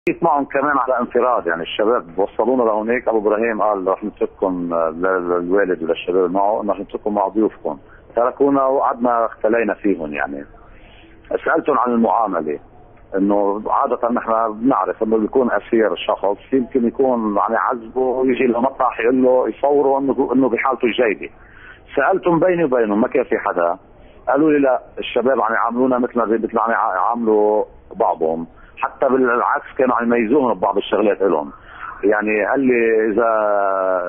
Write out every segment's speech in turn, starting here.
جيت معهم كمان على انفراد، يعني الشباب وصلونا لهونيك. ابو ابراهيم قال رح نترككم للوالد وللشباب معه، رح نترككم مع ضيوفكم. تركونا وقعدنا اختلينا فيهم. يعني سالتهم عن المعامله، انه عاده نحن بنعرف انه بيكون اسير شخص يمكن يكون يعني عذبه ويجي لمطرح يقول له يصوروا انه بحالته الجيده. سالتهم بيني وبينهم ما كان في حدا. قالوا لي لا، الشباب عم يعاملونا مثل عم يعاملوا بعضهم، حتى بالعكس كانوا عم يميزوهم ببعض الشغلات لهم. يعني قال لي اذا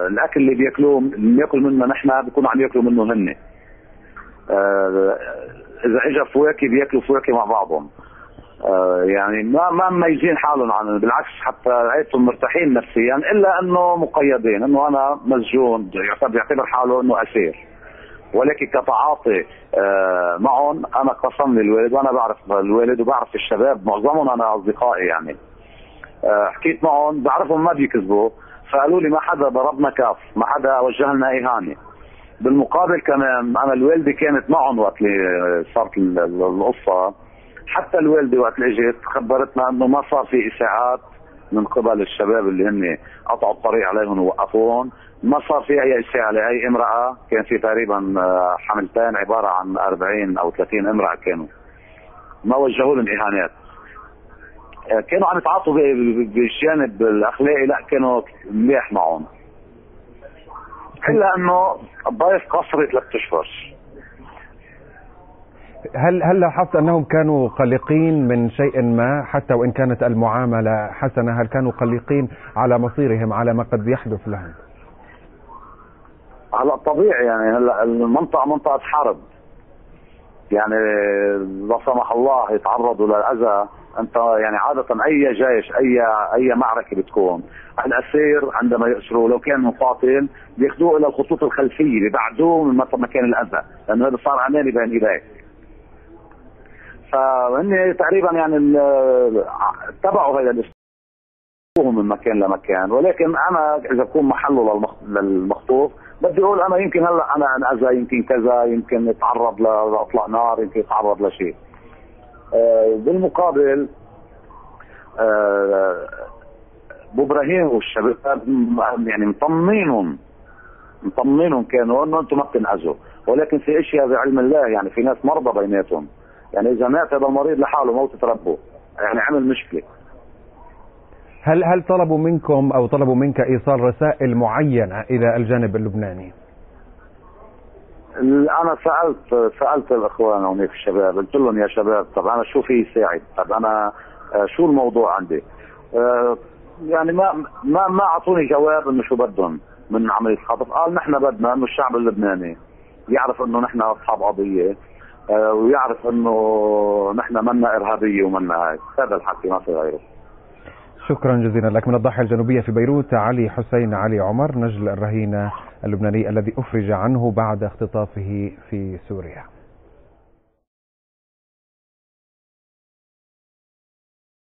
الاكل اللي بياكلوه بناكل منه نحن بيكونوا عم ياكلوا منه هن. اذا اجى فواكه بياكلوا فواكه مع بعضهم. يعني ما مميزين حالهم عن، بالعكس حتى لقيتهم مرتاحين نفسيا، الا انه مقيدين، انه انا مسجون يعتبر حاله انه اسير. ولكن كتعاطي معهم انا قسم لي الوالد، وانا بعرف الوالد وبعرف الشباب معظمهم انا اصدقائي. يعني حكيت معهم بعرفهم ما بيكذبوا، فقالوا لي ما حدا ضربنا كاف، ما حدا وجه لنا اهانه. بالمقابل كمان انا الوالده كانت معهم وقت اللي صارت القصه. حتى الوالده وقت اللي اجت خبرتنا انه ما صار في اساءات من قبل الشباب اللي هن قطعوا الطريق عليهم ووقفوهم. ما صار في اي اساءه لاي امراه. كان في تقريبا حملتين عباره عن 40 او 30 امراه كانوا. ما وجهوا لهم اهانات. كانوا عم يتعاطوا بالجانب الاخلاقي، لا كانوا منيح معهم. الا انه الضيف قصرت 3 اشهر. هل لاحظت انهم كانوا قلقين من شيء ما، حتى وان كانت المعامله حسنه؟ هل كانوا قلقين على مصيرهم، على ما قد يحدث لهم؟ هلا طبيعي، يعني هلا المنطقه منطقه حرب. يعني لا سمح الله يتعرضوا للاذى. انت يعني عاده اي جيش اي معركه بتكون الاسير عندما يأسروا لو كان مقاتل بياخذوه الى الخطوط الخلفيه، بيبعدوه من مكان الاذى، لانه هذا صار امامي بين ايديك. فهن تقريبا يعني اتبعوا هذا الاسلوب من مكان لمكان. ولكن انا اذا بكون محله للمخطوف بدي اقول انا يمكن هلا انا انأذى، يمكن كذا، يمكن يتعرض لاطلاق نار، يمكن يتعرض لشيء. بالمقابل ابو ابراهيم والشباب يعني مطمنهم كانوا انه انتم ما بتنأذوا. ولكن في اشياء بعلم الله، يعني في ناس مرضى بيناتهم. يعني اذا مات هذا المريض لحاله موت ربه، يعني عمل مشكله. هل طلبوا منكم او طلبوا منك ايصال رسائل معينه الى الجانب اللبناني؟ انا سالت الاخوان هونيك الشباب، قلت لهم يا شباب طب انا شو في يساعد؟ طب انا شو الموضوع عندي؟ يعني ما اعطوني جواب انه شو بدهم من عمليه الخطف. قال نحن بدنا انه الشعب اللبناني يعرف انه نحن اصحاب قضيه، ويعرف انه نحن منا ارهابيه ومنا هيك. هذا الحكي ما في غيره. شكرا جزيلا لك. من الضاحيه الجنوبيه في بيروت علي حسين علي عمر، نجل الرهين اللبناني الذي افرج عنه بعد اختطافه في سوريا.